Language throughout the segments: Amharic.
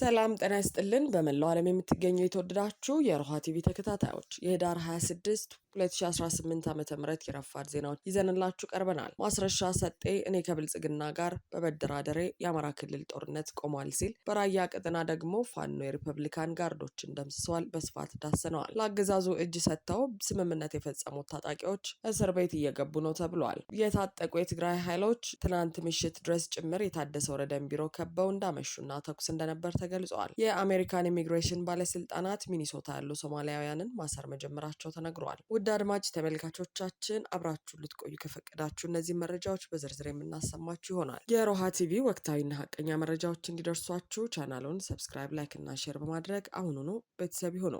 ሰላም ጤና ይስጥልን። በመላው ዓለም የምትገኙ የተወደዳችሁ የሮሃ ቲቪ ተከታታዮች የህዳር 26 2018 ዓ.ም የረፋድ ዜናዎች ይዘንላችሁ ቀርበናል። ማስረሻ ሰጤ እኔ ከብልጽግና ጋር በመደራደሬ የአማራ ክልል ጦርነት ቆሟል ሲል፣ በራያ ቀጠና ደግሞ ፋኖ የሪፐብሊካን ጋርዶችን ደምስሰዋል በስፋት ዳሰነዋል። ለአገዛዙ እጅ ሰጥተው ስምምነት የፈጸሙት ታጣቂዎች እስር ቤት እየገቡ ነው ተብሏል። የታጠቁ የትግራይ ኃይሎች ትናንት ምሽት ድረስ ጭምር የታደሰ ወረደን ቢሮ ከበው እንዳመሹና ተኩስ እንደነበር ተገልጿል። የአሜሪካን ኢሚግሬሽን ባለስልጣናት ሚኒሶታ ያሉ ሶማሊያውያንን ማሰር መጀመራቸው ተነግሯል። ውድ አድማጭ ተመልካቾቻችን አብራችሁ ልትቆዩ ከፈቀዳችሁ እነዚህ መረጃዎች በዝርዝር የምናሰማችሁ ይሆናል። የሮሃ ቲቪ ወቅታዊና ሀቀኛ መረጃዎች እንዲደርሷችሁ ቻናሉን ሰብስክራይብ፣ ላይክ እና ሼር በማድረግ አሁኑኑ ቤተሰብ ይሁኑ።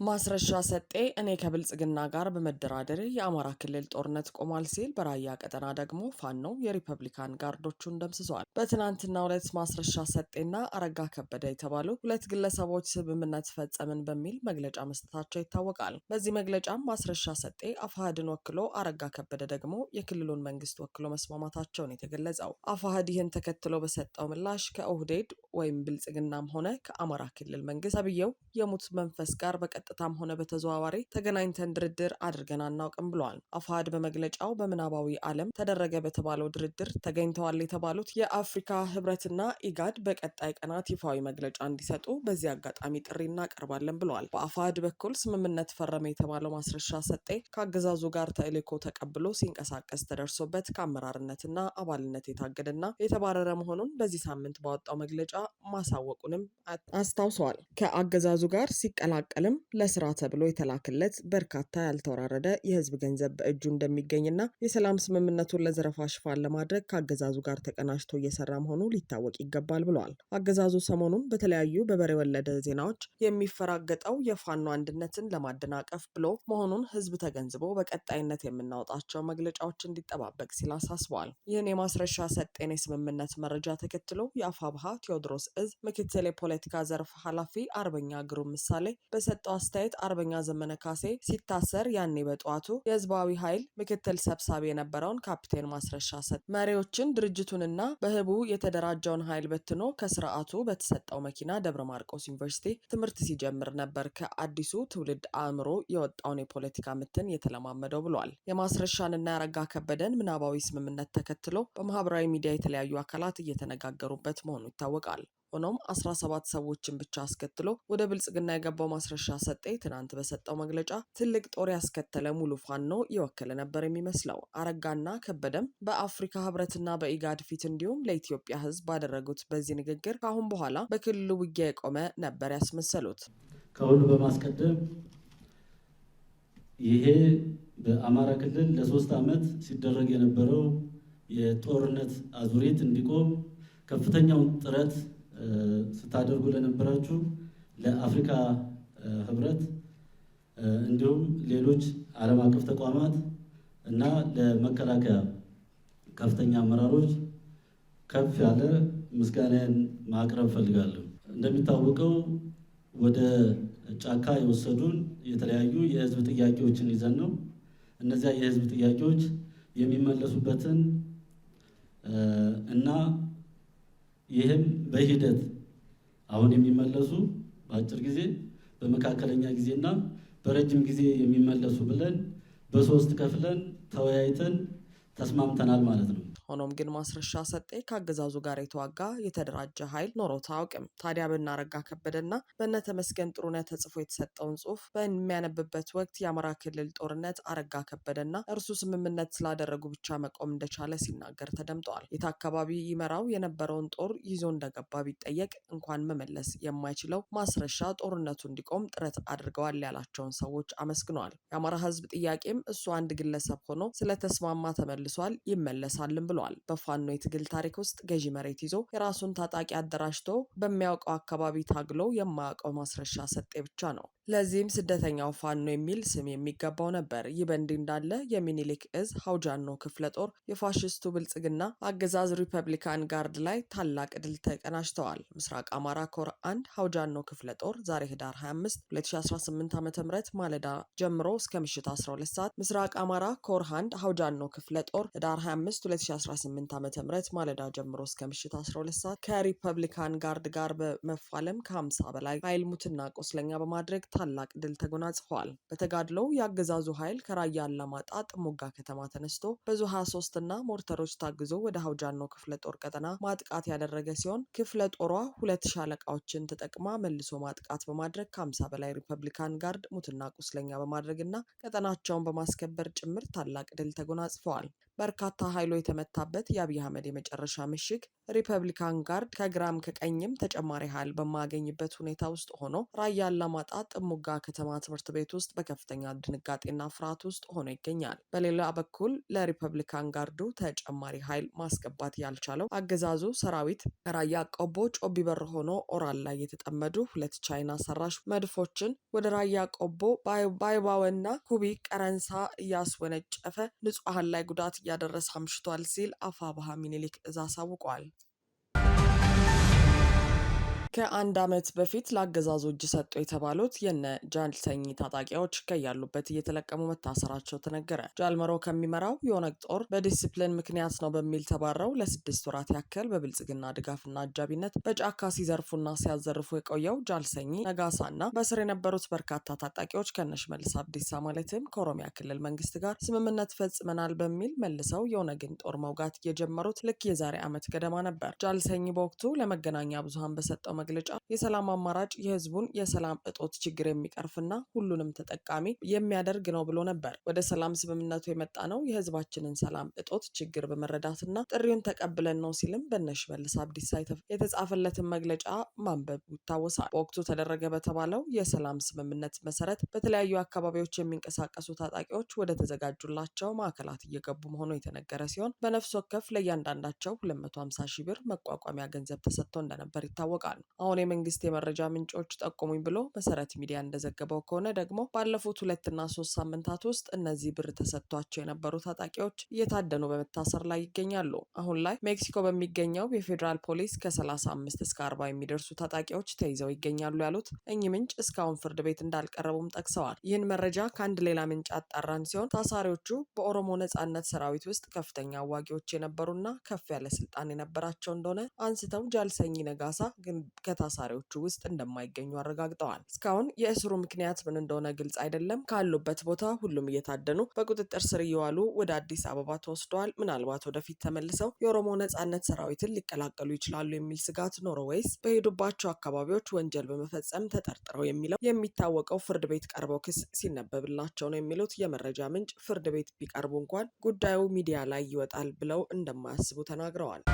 ማስረሻ ሰጤ እኔ ከብልጽግና ጋር በመደራደር የአማራ ክልል ጦርነት ቆሟል ሲል፣ በራያ ቀጠና ደግሞ ፋኖ የሪፐብሊካን ጋርዶቹን ደምስሰዋል። በትናንትናው ዕለት ማስረሻ ሰጤና አረጋ ከበደ የተባሉ ሁለት ግለሰቦች ስምምነት ፈጸምን በሚል መግለጫ መስጠታቸው ይታወቃል። በዚህ መግለጫም ማስረሻ ሰጤ አፋሕድን ወክሎ፣ አረጋ ከበደ ደግሞ የክልሉን መንግስት ወክሎ መስማማታቸውን የተገለጸው። አፋሕድ ይህን ተከትሎ በሰጠው ምላሽ ከኦህዴድ ወይም ብልጽግናም ሆነ ከአማራ ክልል መንግስት አብየው የሙት መንፈስ ጋር በቀጥታም ሆነ በተዘዋዋሪ ተገናኝተን ድርድር አድርገን አናውቅም ብለዋል። አፋሕድ በመግለጫው በምናባዊ ዓለም ተደረገ በተባለው ድርድር ተገኝተዋል የተባሉት የአፍሪካ ህብረትና ኢጋድ በቀጣይ ቀናት ይፋዊ መግለጫ እንዲሰጡ በዚህ አጋጣሚ ጥሪ እናቀርባለን ብለዋል። በአፋሕድ በኩል ስምምነት ፈረመ የተባለው ማስረሻ ሰጤ ከአገዛዙ ጋር ተልዕኮ ተቀብሎ ሲንቀሳቀስ ተደርሶበት ከአመራርነትና አባልነት የታገደና የተባረረ መሆኑን በዚህ ሳምንት ባወጣው መግለጫ ማሳወቁንም አስታውሰዋል። ከአገዛዙ ጋር ሲቀላቀልም ለስራ ተብሎ የተላከለት በርካታ ያልተወራረደ የህዝብ ገንዘብ በእጁ እንደሚገኝና የሰላም ስምምነቱን ለዘረፋ ሽፋን ለማድረግ ከአገዛዙ ጋር ተቀናጅቶ እየሰራ መሆኑ ሊታወቅ ይገባል ብለዋል። አገዛዙ ሰሞኑን በተለያዩ በበሬ ወለደ ዜናዎች የሚፈራገጠው የፋኖ አንድነትን ለማደናቀፍ ብሎ መሆኑን ህዝብ ተገንዝቦ በቀጣይነት የምናወጣቸው መግለጫዎች እንዲጠባበቅ ሲል አሳስበዋል። ይህን የማስረሻ ሰጤን የስምምነት መረጃ ተከትሎ የአፋብኃ ቴዎድሮስ እዝ ምክትል የፖለቲካ ዘርፍ ኃላፊ አርበኛ ግሩም ምሳሌ በሰጠው አስተያየት አርበኛ ዘመነ ካሴ ሲታሰር ያኔ በጠዋቱ የህዝባዊ ኃይል ምክትል ሰብሳቢ የነበረውን ካፕቴን ማስረሻ ሰጤ መሪዎችን ድርጅቱንና በህቡ የተደራጀውን ኃይል በትኖ ከስርዓቱ በተሰጠው መኪና ደብረ ማርቆስ ዩኒቨርሲቲ ትምህርት ሲጀምር ነበር ከአዲሱ ትውልድ አእምሮ የወጣውን የፖለቲካ ምትን የተለማመደው ብሏል። የማስረሻንና ያረጋ ከበደን ምናባዊ ስምምነት ተከትሎ በማህበራዊ ሚዲያ የተለያዩ አካላት እየተነጋገሩበት መሆኑ ይታወቃል። ሆኖም 17 ሰዎችን ብቻ አስከትሎ ወደ ብልጽግና የገባው ማስረሻ ሰጤ ትናንት በሰጠው መግለጫ ትልቅ ጦር ያስከተለ ሙሉ ፋኖ የወከለ ነበር የሚመስለው። አረጋና ከበደም በአፍሪካ ህብረትና በኢጋድ ፊት እንዲሁም ለኢትዮጵያ ህዝብ ባደረጉት በዚህ ንግግር ከአሁን በኋላ በክልሉ ውጊያ የቆመ ነበር ያስመሰሉት። ከሁሉ በማስቀደም ይሄ በአማራ ክልል ለ3 ዓመት ሲደረግ የነበረው የጦርነት አዙሪት እንዲቆም ከፍተኛውን ጥረት ስታደርጉ ለነበራችሁ ለአፍሪካ ህብረት እንዲሁም ሌሎች ዓለም አቀፍ ተቋማት እና ለመከላከያ ከፍተኛ አመራሮች ከፍ ያለ ምስጋናን ማቅረብ ፈልጋለሁ። እንደሚታወቀው ወደ ጫካ የወሰዱን የተለያዩ የህዝብ ጥያቄዎችን ይዘን ነው። እነዚያ የህዝብ ጥያቄዎች የሚመለሱበትን እና ይህም በሂደት አሁን የሚመለሱ በአጭር ጊዜ፣ በመካከለኛ ጊዜና በረጅም ጊዜ የሚመለሱ ብለን በ3 ከፍለን ተወያይተን ተስማምተናል ማለት ነው። ሆኖም ግን ማስረሻ ሰጤ ከአገዛዙ ጋር የተዋጋ የተደራጀ ኃይል ኖሮት አያውቅም። ታዲያ በአረጋ ከበደና በተመስገን ጥሩነህ ተጽፎ የተሰጠውን ጽሑፍ በሚያነብበት ወቅት የአማራ ክልል ጦርነት አረጋ ከበደና እርሱ ስምምነት ስላደረጉ ብቻ መቆም እንደቻለ ሲናገር ተደምጠዋል። የት አካባቢ ይመራው የነበረውን ጦር ይዞ እንደገባ ቢጠየቅ እንኳን መመለስ የማይችለው ማስረሻ ጦርነቱ እንዲቆም ጥረት አድርገዋል ያላቸውን ሰዎች አመስግነዋል። የአማራ ህዝብ ጥያቄም እሱ አንድ ግለሰብ ሆኖ ስለተስማማ ተመልሷል፣ ይመለሳልም ብሏል። በፋኖ የትግል ታሪክ ውስጥ ገዢ መሬት ይዞ የራሱን ታጣቂ አደራጅቶ በሚያውቀው አካባቢ ታግሎ የማያውቀው ማስረሻ ሰጤ ብቻ ነው። ለዚህም ስደተኛው ፋኖ የሚል ስም የሚገባው ነበር። ይህ በእንዲህ እንዳለ የሚኒሊክ እዝ ሀውጃኖ ክፍለ ጦር የፋሽስቱ ብልጽግና አገዛዝ ሪፐብሊካን ጋርድ ላይ ታላቅ ድል ተቀናጅተዋል። ምስራቅ አማራ ኮር 1 ሀውጃኖ ክፍለ ጦር ዛሬ ህዳር 25 2018 ዓ.ም ማለዳ ጀምሮ እስከ ምሽት 12 ሰዓት፣ ምስራቅ አማራ ኮር 1 ሀውጃኖ ክፍለ ጦር ህዳር 25 2018 ዓ.ም ማለዳ ጀምሮ እስከ ምሽት 12 ሰዓት ከሪፐብሊካን ጋርድ ጋር በመፋለም ከ50 በላይ ኃይል ሙትና ቆስለኛ በማድረግ ታላቅ ድል ተጎናጽፈዋል። በተጋድሎው የአገዛዙ ኃይል ከራያ አላማጣ ጥሙጋ ከተማ ተነስቶ በዙ 23 እና ሞርተሮች ታግዞ ወደ ሀውጃኖ ክፍለ ጦር ቀጠና ማጥቃት ያደረገ ሲሆን ክፍለ ጦሯ 2 ሻለቃዎችን ተጠቅማ መልሶ ማጥቃት በማድረግ ከ50 በላይ ሪፐብሊካን ጋርድ ሙትና ቁስለኛ በማድረግና ቀጠናቸውን በማስከበር ጭምር ታላቅ ድል ተጎናጽፈዋል። በርካታ ኃይሉ የተመታበት የአብይ አህመድ የመጨረሻ ምሽግ ሪፐብሊካን ጋርድ ከግራም ከቀኝም ተጨማሪ ኃይል በማያገኝበት ሁኔታ ውስጥ ሆኖ ራያ አላማጣ ጥሙጋ ከተማ ትምህርት ቤት ውስጥ በከፍተኛ ድንጋጤና ፍርሃት ውስጥ ሆኖ ይገኛል። በሌላ በኩል ለሪፐብሊካን ጋርዱ ተጨማሪ ኃይል ማስገባት ያልቻለው አገዛዙ ሰራዊት ራያ ቆቦ ጮቢ በር ሆኖ ኦራል ላይ የተጠመዱ 2 ቻይና ሰራሽ መድፎችን ወደ ራያ ቆቦ ባይባወና ኩቢ ቀረንሳ እያስወነጨፈ ንጹሐን ላይ ጉዳት እያደረሰ አምሽቷል ሲል አፋብኃ ሚኒሊክ እዝ አሳውቋል። ከ1 ዓመት በፊት ለአገዛዙ እጅ ሰጡ የተባሉት የነ ጃልሰኝ ታጣቂዎች ከያሉበት እየተለቀሙ መታሰራቸው ተነገረ። ጃልመሮ ከሚመራው የኦነግ ጦር በዲሲፕሊን ምክንያት ነው በሚል ተባረው ለ6 ወራት ያክል በብልጽግና ድጋፍና አጃቢነት በጫካ ሲዘርፉና ሲያዘርፉ የቆየው ጃልሰኝ ነጋሳና በስር የነበሩት በርካታ ታጣቂዎች ከነሽመልስ አብዲሳ ማለትም ከኦሮሚያ ክልል መንግስት ጋር ስምምነት ፈጽመናል በሚል መልሰው የኦነግን ጦር መውጋት የጀመሩት ልክ የዛሬ ዓመት ገደማ ነበር። ጃልሰኝ በወቅቱ ለመገናኛ ብዙሃን በሰጠው መግለጫ የሰላም አማራጭ የህዝቡን የሰላም እጦት ችግር የሚቀርፍና ሁሉንም ተጠቃሚ የሚያደርግ ነው ብሎ ነበር። ወደ ሰላም ስምምነቱ የመጣ ነው የህዝባችንን ሰላም እጦት ችግር በመረዳትና ጥሪውን ተቀብለን ነው ሲልም በሽመልስ አብዲሳ የተጻፈለትን መግለጫ ማንበብ ይታወሳል። በወቅቱ ተደረገ በተባለው የሰላም ስምምነት መሰረት በተለያዩ አካባቢዎች የሚንቀሳቀሱ ታጣቂዎች ወደ ተዘጋጁላቸው ማዕከላት እየገቡ መሆኑ የተነገረ ሲሆን በነፍስ ወከፍ ለእያንዳንዳቸው 250 ሺህ ብር መቋቋሚያ ገንዘብ ተሰጥቶ እንደነበር ይታወቃል። አሁን የመንግስት የመረጃ ምንጮች ጠቁሙኝ ብሎ መሰረት ሚዲያ እንደዘገበው ከሆነ ደግሞ ባለፉት 2 እና 3 ሳምንታት ውስጥ እነዚህ ብር ተሰጥቷቸው የነበሩ ታጣቂዎች እየታደኑ በመታሰር ላይ ይገኛሉ። አሁን ላይ ሜክሲኮ በሚገኘው የፌዴራል ፖሊስ ከ35 እስከ 40 የሚደርሱ ታጣቂዎች ተይዘው ይገኛሉ ያሉት እኚህ ምንጭ እስካሁን ፍርድ ቤት እንዳልቀረቡም ጠቅሰዋል። ይህን መረጃ ከአንድ ሌላ ምንጭ አጣራን ሲሆን ታሳሪዎቹ በኦሮሞ ነጻነት ሰራዊት ውስጥ ከፍተኛ አዋጊዎች የነበሩና ከፍ ያለ ስልጣን የነበራቸው እንደሆነ አንስተው ጃልሰኝ ነጋሳ ግን ከታሳሪዎቹ ውስጥ እንደማይገኙ አረጋግጠዋል። እስካሁን የእስሩ ምክንያት ምን እንደሆነ ግልጽ አይደለም። ካሉበት ቦታ ሁሉም እየታደኑ በቁጥጥር ስር እየዋሉ ወደ አዲስ አበባ ተወስደዋል። ምናልባት ወደፊት ተመልሰው የኦሮሞ ነጻነት ሰራዊትን ሊቀላቀሉ ይችላሉ የሚል ስጋት ኖሮ ወይስ በሄዱባቸው አካባቢዎች ወንጀል በመፈጸም ተጠርጥረው የሚለው የሚታወቀው ፍርድ ቤት ቀርበው ክስ ሲነበብላቸው ነው የሚሉት የመረጃ ምንጭ ፍርድ ቤት ቢቀርቡ እንኳን ጉዳዩ ሚዲያ ላይ ይወጣል ብለው እንደማያስቡ ተናግረዋል።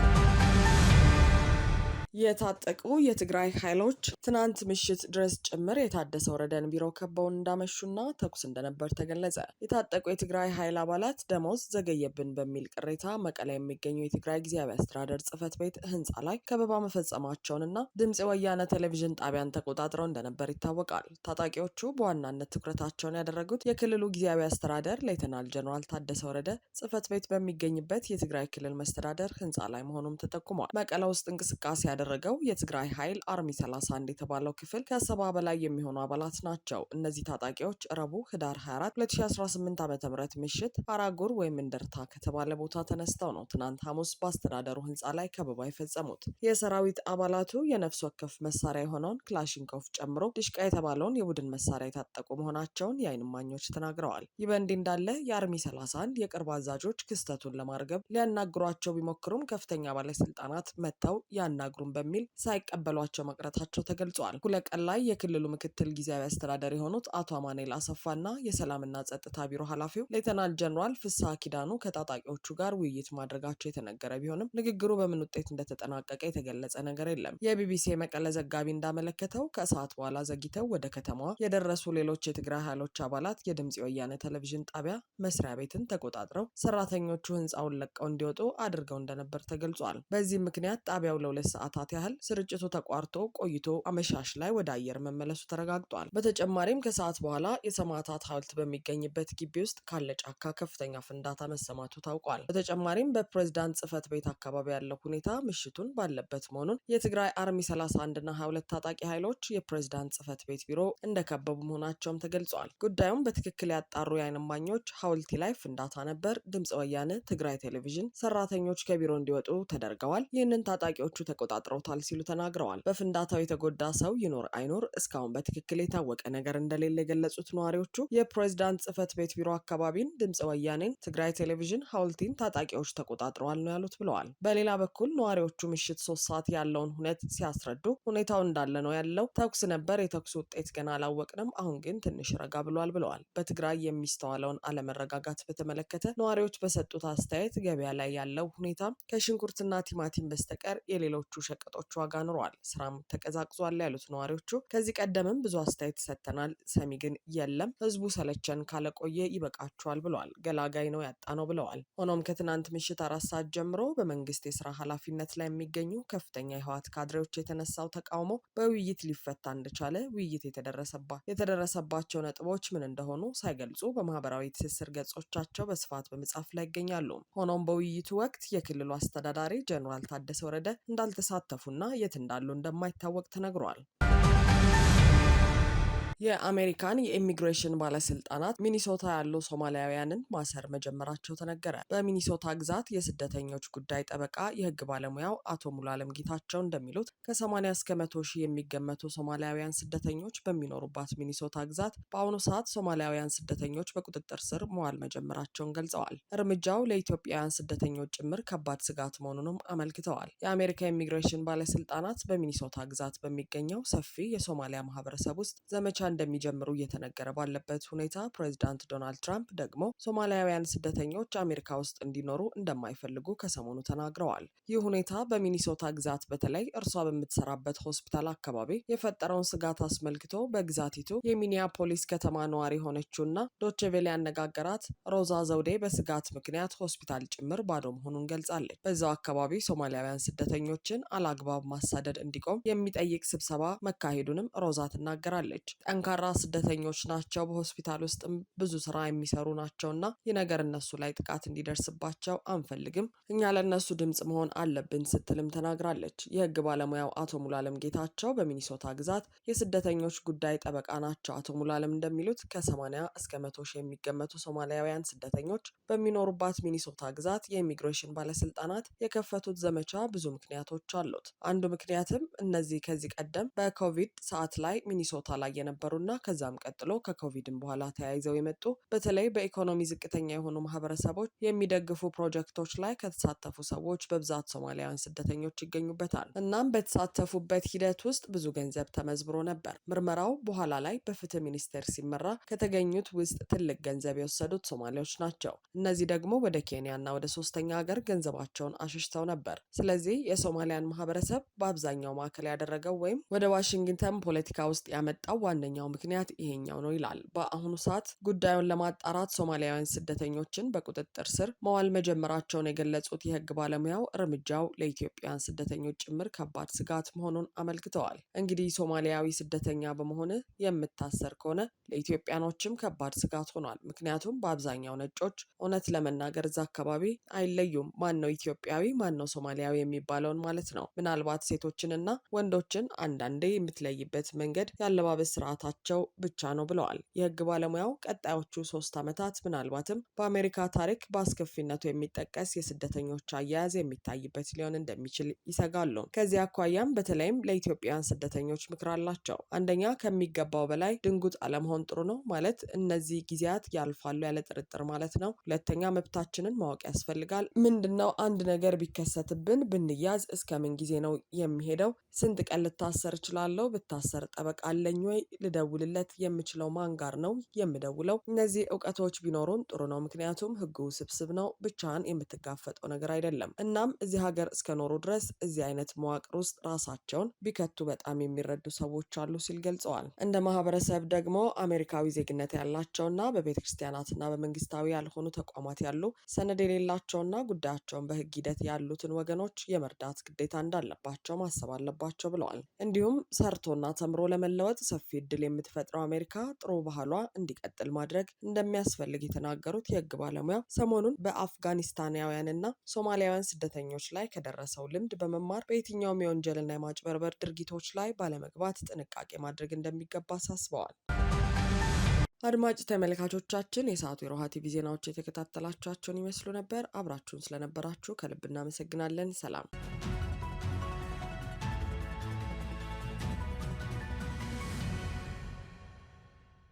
የታጠቁ የትግራይ ኃይሎች ትናንት ምሽት ድረስ ጭምር የታደሰ ወረደን ቢሮ ከበውን እንዳመሹና ተኩስ እንደነበር ተገለጸ። የታጠቁ የትግራይ ኃይል አባላት ደሞዝ ዘገየብን በሚል ቅሬታ መቀለ የሚገኘው የትግራይ ጊዜያዊ አስተዳደር ጽህፈት ቤት ህንፃ ላይ ከበባ መፈጸማቸውንና ድምፅ ወያነ ቴሌቪዥን ጣቢያን ተቆጣጥረው እንደነበር ይታወቃል። ታጣቂዎቹ በዋናነት ትኩረታቸውን ያደረጉት የክልሉ ጊዜያዊ አስተዳደር ሌተናል ጀነራል ታደሰ ወረደ ጽህፈት ቤት በሚገኝበት የትግራይ ክልል መስተዳደር ህንፃ ላይ መሆኑም ተጠቁሟል። መቀለ ውስጥ እንቅስቃሴ ያደረገው የትግራይ ኃይል አርሚ 31 የተባለው ክፍል ከ70 በላይ የሚሆኑ አባላት ናቸው። እነዚህ ታጣቂዎች ረቡዕ ህዳር 24 2018 ዓ.ም ምሽት አራጉር ወይም እንደርታ ከተባለ ቦታ ተነስተው ነው ትናንት ሐሙስ በአስተዳደሩ ህንፃ ላይ ከበባ የፈጸሙት። የሰራዊት አባላቱ የነፍስ ወከፍ መሳሪያ የሆነውን ክላሽንኮቭ ጨምሮ ድሽቃ የተባለውን የቡድን መሳሪያ የታጠቁ መሆናቸውን የዓይን እማኞች ተናግረዋል። ይህ በእንዲህ እንዳለ የአርሚ 31 የቅርብ አዛዦች ክስተቱን ለማርገብ ሊያናግሯቸው ቢሞክሩም ከፍተኛ ባለስልጣናት መጥተው ያናግሩን በሚል ሳይቀበሏቸው መቅረታቸው ተገልጿል። ሁለቀን ላይ የክልሉ ምክትል ጊዜያዊ አስተዳደር የሆኑት አቶ አማኑኤል አሰፋና የሰላምና ጸጥታ ቢሮ ኃላፊው ሌተናል ጀነራል ፍስሐ ኪዳኑ ከታጣቂዎቹ ጋር ውይይት ማድረጋቸው የተነገረ ቢሆንም ንግግሩ በምን ውጤት እንደተጠናቀቀ የተገለጸ ነገር የለም። የቢቢሲ መቀለ ዘጋቢ እንዳመለከተው ከሰዓት በኋላ ዘግይተው ወደ ከተማዋ የደረሱ ሌሎች የትግራይ ኃይሎች አባላት የድምፅ ወያነ ቴሌቪዥን ጣቢያ መስሪያ ቤትን ተቆጣጥረው ሰራተኞቹ ህንፃውን ለቀው እንዲወጡ አድርገው እንደነበር ተገልጿል። በዚህ ምክንያት ጣቢያው ለ2 ሰዓታት ሰዓታት ያህል ስርጭቱ ተቋርጦ ቆይቶ አመሻሽ ላይ ወደ አየር መመለሱ ተረጋግጧል። በተጨማሪም ከሰዓት በኋላ የሰማዕታት ሐውልት በሚገኝበት ግቢ ውስጥ ካለ ጫካ ከፍተኛ ፍንዳታ መሰማቱ ታውቋል። በተጨማሪም በፕሬዝዳንት ጽህፈት ቤት አካባቢ ያለው ሁኔታ ምሽቱን ባለበት መሆኑን የትግራይ አርሚ 31 እና 22 ታጣቂ ኃይሎች የፕሬዝዳንት ጽህፈት ቤት ቢሮ እንደከበቡ መሆናቸውም ተገልጿል። ጉዳዩም በትክክል ያጣሩ የዓይን እማኞች ሐውልቲ ላይ ፍንዳታ ነበር፣ ድምፀ ወያነ ትግራይ ቴሌቪዥን ሰራተኞች ከቢሮ እንዲወጡ ተደርገዋል፣ ይህንን ታጣቂዎቹ ተቆጣጥረውታል ሲሉ ተናግረዋል። በፍንዳታው የተጎዳ ሰው ይኖር አይኖር እስካሁን በትክክል የታወቀ ነገር እንደሌለ የገለጹት ነዋሪዎቹ የፕሬዝዳንት ጽህፈት ቤት ቢሮ አካባቢን፣ ድምፀ ወያኔን፣ ትግራይ ቴሌቪዥን ሐውልቲን ታጣቂዎች ተቆጣጥረዋል ነው ያሉት ብለዋል። በሌላ በኩል ነዋሪዎቹ ምሽት 3 ሰዓት ያለውን ሁኔታ ሲያስረዱ ሁኔታው እንዳለ ነው ያለው፣ ተኩስ ነበር፣ የተኩስ ውጤት ገና አላወቅንም፣ አሁን ግን ትንሽ ረጋ ብሏል ብለዋል። በትግራይ የሚስተዋለውን አለመረጋጋት በተመለከተ ነዋሪዎች በሰጡት አስተያየት ገበያ ላይ ያለው ሁኔታ ከሽንኩርትና ቲማቲም በስተቀር የሌሎቹ ሸቀጦች ዋጋ ኑሯል፣ ስራም ተቀዛቅዟል ያሉት ነዋሪዎቹ ከዚህ ቀደምም ብዙ አስተያየት ሰጥተናል፣ ሰሚ ግን የለም፣ ህዝቡ ሰለቸን ካለቆየ ይበቃቸዋል ብለዋል። ገላጋይ ነው ያጣ ነው ብለዋል። ሆኖም ከትናንት ምሽት 4 ሰዓት ጀምሮ በመንግስት የስራ ኃላፊነት ላይ የሚገኙ ከፍተኛ የህወሓት ካድሬዎች የተነሳው ተቃውሞ በውይይት ሊፈታ እንደቻለ ውይይት የተደረሰባቸው ነጥቦች ምን እንደሆኑ ሳይገልጹ በማህበራዊ ትስስር ገጾቻቸው በስፋት በመጻፍ ላይ ይገኛሉ። ሆኖም በውይይቱ ወቅት የክልሉ አስተዳዳሪ ጀኔራል ታደሰ ወረደ እንዳልተሳተፉና የት እንዳሉ እንደማይታወቅ ተነግሯል። የአሜሪካን የኢሚግሬሽን ባለስልጣናት ሚኒሶታ ያሉ ሶማሊያውያንን ማሰር መጀመራቸው ተነገረ። በሚኒሶታ ግዛት የስደተኞች ጉዳይ ጠበቃ የህግ ባለሙያው አቶ ሙሉዓለም ጌታቸው እንደሚሉት ከ80 እስከ 100 ሺህ የሚገመቱ ሶማሊያውያን ስደተኞች በሚኖሩባት ሚኒሶታ ግዛት በአሁኑ ሰዓት ሶማሊያውያን ስደተኞች በቁጥጥር ስር መዋል መጀመራቸውን ገልጸዋል። እርምጃው ለኢትዮጵያውያን ስደተኞች ጭምር ከባድ ስጋት መሆኑንም አመልክተዋል። የአሜሪካ ኢሚግሬሽን ባለስልጣናት በሚኒሶታ ግዛት በሚገኘው ሰፊ የሶማሊያ ማህበረሰብ ውስጥ ዘመቻ እንደሚጀምሩ እየተነገረ ባለበት ሁኔታ ፕሬዚዳንት ዶናልድ ትራምፕ ደግሞ ሶማሊያውያን ስደተኞች አሜሪካ ውስጥ እንዲኖሩ እንደማይፈልጉ ከሰሞኑ ተናግረዋል። ይህ ሁኔታ በሚኒሶታ ግዛት በተለይ እርሷ በምትሰራበት ሆስፒታል አካባቢ የፈጠረውን ስጋት አስመልክቶ በግዛቲቱ የሚኒያፖሊስ ከተማ ነዋሪ የሆነችውና ዶቼቬሌ ያነጋገራት ሮዛ ዘውዴ በስጋት ምክንያት ሆስፒታል ጭምር ባዶ መሆኑን ገልጻለች። በዛው አካባቢ ሶማሊያውያን ስደተኞችን አላግባብ ማሳደድ እንዲቆም የሚጠይቅ ስብሰባ መካሄዱንም ሮዛ ትናገራለች። ጠንካራ ስደተኞች ናቸው፣ በሆስፒታል ውስጥም ብዙ ስራ የሚሰሩ ናቸውና ይህ ነገር እነሱ ላይ ጥቃት እንዲደርስባቸው አንፈልግም፣ እኛ ለእነሱ ድምጽ መሆን አለብን ስትልም ተናግራለች። የህግ ባለሙያው አቶ ሙሉዓለም ጌታቸው በሚኒሶታ ግዛት የስደተኞች ጉዳይ ጠበቃ ናቸው። አቶ ሙሉዓለም እንደሚሉት ከ80 እስከ 100 ሺህ የሚገመቱ ሶማሊያውያን ስደተኞች በሚኖሩባት ሚኒሶታ ግዛት የኢሚግሬሽን ባለስልጣናት የከፈቱት ዘመቻ ብዙ ምክንያቶች አሉት። አንዱ ምክንያትም እነዚህ ከዚህ ቀደም በኮቪድ ሰዓት ላይ ሚኒሶታ ላይ የነበሩና ከዛም ቀጥሎ ከኮቪድም በኋላ ተያይዘው የመጡ በተለይ በኢኮኖሚ ዝቅተኛ የሆኑ ማህበረሰቦች የሚደግፉ ፕሮጀክቶች ላይ ከተሳተፉ ሰዎች በብዛት ሶማሊያውያን ስደተኞች ይገኙበታል። እናም በተሳተፉበት ሂደት ውስጥ ብዙ ገንዘብ ተመዝብሮ ነበር። ምርመራው በኋላ ላይ በፍትህ ሚኒስቴር ሲመራ ከተገኙት ውስጥ ትልቅ ገንዘብ የወሰዱት ሶማሌዎች ናቸው። እነዚህ ደግሞ ወደ ኬንያና ወደ ሶስተኛ ሀገር ገንዘባቸውን አሽሽተው ነበር። ስለዚህ የሶማሊያን ማህበረሰብ በአብዛኛው ማዕከል ያደረገው ወይም ወደ ዋሽንግተን ፖለቲካ ውስጥ ያመጣው ዋነኛው ምክንያት ይሄኛው ነው ይላል። በአሁኑ ሰዓት ጉዳዩን ለማጣራት ሶማሊያውያን ስደተኞችን በቁጥጥር ስር መዋል መጀመራቸውን የገለጹት የህግ ባለሙያው እርምጃው ለኢትዮጵያውያን ስደተኞች ጭምር ከባድ ስጋት መሆኑን አመልክተዋል። እንግዲህ ሶማሊያዊ ስደተኛ በመሆን የምታሰር ከሆነ ለኢትዮጵያኖችም ከባድ ስጋት ሆኗል። ምክንያቱም በአብዛኛው ነጮች እውነት ለመናገር እዛ አካባቢ አይለዩም፣ ማን ነው ኢትዮጵያዊ ማን ነው ሶማሊያዊ የሚባለውን ማለት ነው። ምናልባት ሴቶችንና ወንዶችን አንዳንዴ የምትለይበት መንገድ ያለባበስ ስርዓታቸው ብቻ ነው ብለዋል። የህግ ባለሙያው ቀጣዮቹ 3 ዓመታት ምናልባትም በአሜሪካ ታሪክ በአስከፊነቱ የሚጠቀስ የስደተኞች አያያዝ የሚታይበት ሊሆን እንደሚችል ይሰጋሉ። ከዚህ አኳያም በተለይም ለኢትዮጵያውያን ስደተኞች ምክር አላቸው። አንደኛ፣ ከሚገባው በላይ ድንጉጥ አለመሆን ጥሩ ነው ማለት እነዚህ ጊዜያት ያልፋሉ ያለ ጥርጥር ማለት ነው። ሁለተኛ፣ መብታችንን ማወቅ ያስፈልጋል። ምንድነው አንድ ነገር ቢከሰትብን ብንያዝ እስከ ምን ጊዜ ነው የሚሄደው? ስንት ቀን ልታሰር እችላለሁ? ብታሰር ጠበቃ አለኝ ወይ? ልደውልለት የምችለው ማን ጋር ነው የምደውለው? እነዚህ እውቀቶች ቢኖሩን ጥሩ ነው። ምክንያቱም ህጉ ውስብስብ ነው፣ ብቻህን የምትጋፈጠው ነገር አይደለም። እናም እዚህ ሀገር እስከኖሩ ድረስ እዚህ አይነት መዋቅር ውስጥ ራሳቸውን ቢከቱ በጣም የሚረዱ ሰዎች አሉ ሲል ገልጸዋል። እንደ ማህበረሰብ ደግሞ አሜሪካዊ ዜግነት ያላቸውና በቤተ ክርስቲያናትና በመንግስታዊ ያልሆኑ ተቋማት ያሉ ሰነድ የሌላቸውና ጉዳያቸውን በህግ ሂደት ያሉትን ወገኖች የመርዳት ግዴታ እንዳለባቸው ማሰብ አለባቸው ብለዋል። እንዲሁም ሰርቶና ተምሮ ለመለወጥ ሰፊ እድል የምትፈጥረው አሜሪካ ጥሩ ባህሏ እንዲቀጥል ማድረግ እንደሚያስፈልግ የተናገሩት የህግ ባለሙያ ሰሞኑን በአፍጋኒስታናውያንና ሶማሊያውያን ስደተኞች ላይ ከደረሰው ልምድ በመማር በየትኛውም የወንጀልና የማጭበርበር ድርጊቶች ላይ ባለመግባት ጥንቃቄ ማድረግ እንደሚገባ አሳስበዋል። አድማጭ ተመልካቾቻችን የሰዓቱ የሮሃ ቲቪ ዜናዎች የተከታተላችኋቸውን ይመስሉ ነበር። አብራችሁን ስለነበራችሁ ከልብ እናመሰግናለን። ሰላም